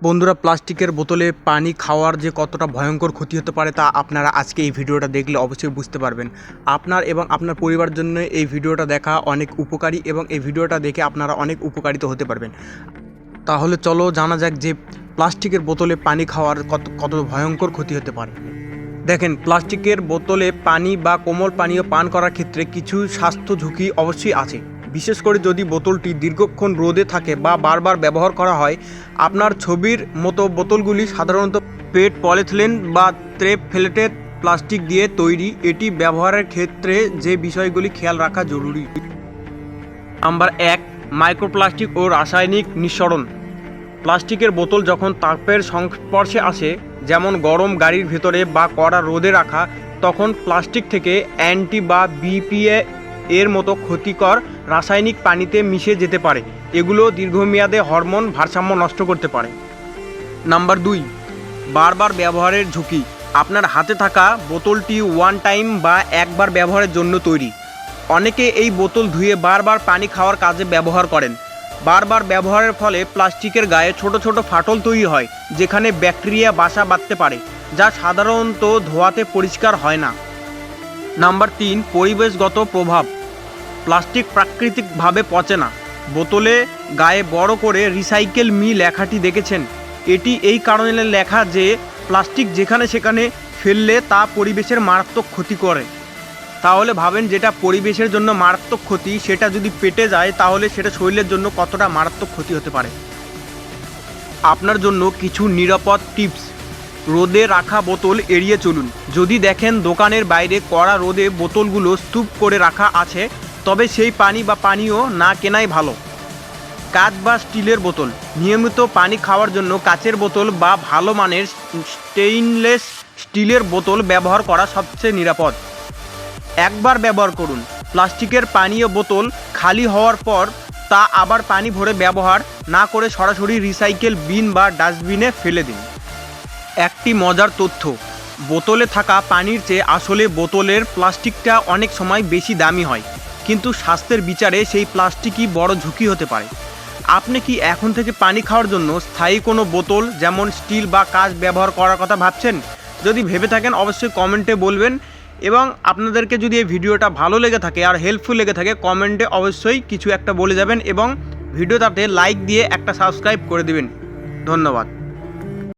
বন্ধুরা, প্লাস্টিকের বোতলে পানি খাওয়ার যে কতটা ভয়ঙ্কর ক্ষতি হতে পারে তা আপনারা আজকে এই ভিডিওটা দেখলে অবশ্যই বুঝতে পারবেন। আপনার এবং আপনার পরিবারের জন্য এই ভিডিওটা দেখা অনেক উপকারী এবং এই ভিডিওটা দেখে আপনারা অনেক উপকারিত হতে পারবেন। তাহলে চলো জানা যাক যে প্লাস্টিকের বোতলে পানি খাওয়ার কত ভয়ঙ্কর ক্ষতি হতে পারে। দেখেন, প্লাস্টিকের বোতলে পানি বা কোমল পানীয় পান করার ক্ষেত্রে কিছু স্বাস্থ্য ঝুঁকি অবশ্যই আছে। বিশেষ করে যদি বোতলটি দীর্ঘক্ষণ রোদে থাকে বা বারবার ব্যবহার করা হয়। আপনার ছবির মতো বোতলগুলি সাধারণত পেট পলিথিলিন বা ট্রেপ্লেটেড প্লাস্টিক দিয়ে তৈরি। এটি ব্যবহারের ক্ষেত্রে যে বিষয়গুলি খেয়াল রাখা জরুরি। নাম্বার 1, মাইক্রোপ্লাস্টিক ও রাসায়নিক নিঃসরণ। প্লাস্টিকের বোতল যখন তাপের সংস্পর্শে আসে, যেমন গরম গাড়ির ভেতরে বা কড়া রোদে রাখা, তখন প্লাস্টিক থেকে অ্যান্টি বা বিপিএ এর মতো ক্ষতিকর রাসায়নিক পানিতে মিশে যেতে পারে। এগুলো দীর্ঘমেয়াদে হরমোন ভারসাম্য নষ্ট করতে পারে। নাম্বার 2, বারবার ব্যবহারের ঝুঁকি। আপনার হাতে থাকা বোতলটি ওয়ান টাইম বা একবার ব্যবহারের জন্য তৈরি। অনেকে এই বোতল ধুয়ে বারবার পানি খাওয়ার কাজে ব্যবহার করেন। বারবার ব্যবহারের ফলে প্লাস্টিকের গায়ে ছোট ছোট ফাটল তৈরি হয়, যেখানে ব্যাকটেরিয়া বাসা বাঁধতে পারে, যা সাধারণত ধোয়াতে পরিষ্কার হয় না। নাম্বার 3, পরিবেশগত প্রভাব। প্লাস্টিক প্রাকৃতিকভাবে পচে না। বোতলে গায়ে বড় করে রিসাইকেল মি লেখাটি দেখেছেন? এটি এই কারণে লেখা যে প্লাস্টিক যেখানে সেখানে ফেললে তা পরিবেশের মারাত্মক ক্ষতি করে। তাহলে ভাবেন, যেটা পরিবেশের জন্য মারাত্মক ক্ষতি, সেটা যদি পেটে যায় তাহলে সেটা শরীরের জন্য কতটা মারাত্মক ক্ষতি হতে পারে। আপনার জন্য কিছু নিরাপদ টিপস। রোদে রাখা বোতল এড়িয়ে চলুন। যদি দেখেন দোকানের বাইরে কড়া রোদে বোতলগুলো স্তূপ করে রাখা আছে, তবে সেই পানি বা পানীয় না কেনাই ভালো। কাঁচ বা স্টিলের বোতল। নিয়মিত পানি খাওয়ার জন্য কাচের বোতল বা ভালো মানের স্টেইনলেস স্টিলের বোতল ব্যবহার করা সবচেয়ে নিরাপদ। একবার ব্যবহার করুন। প্লাস্টিকের পানীয় বোতল খালি হওয়ার পর তা আবার পানি ভরে ব্যবহার না করে সরাসরি রিসাইকেল বিন বা ডাস্টবিনে ফেলে দিন। একটি মজার তথ্য, বোতলে থাকা পানির চেয়ে আসলে বোতলের প্লাস্টিকটা অনেক সময় বেশি দামি হয়, কিন্তু স্বাস্থ্যের বিচারে সেই প্লাস্টিকই বড় ঝুঁকি হতে পারে। আপনি কি এখন থেকে পানি খাওয়ার জন্য স্থায়ী কোনো বোতল যেমন স্টিল বা কাঁচ ব্যবহার করার কথা ভাবছেন? যদি ভেবে থাকেন অবশ্যই কমেন্টে বলবেন। এবং আপনাদেরকে যদি এই ভিডিওটা ভালো লেগে থাকে আর হেল্পফুল লেগে থাকে, কমেন্টে অবশ্যই কিছু একটা বলে যাবেন এবং ভিডিওটাতে লাইক দিয়ে একটা সাবস্ক্রাইব করে দেবেন। ধন্যবাদ।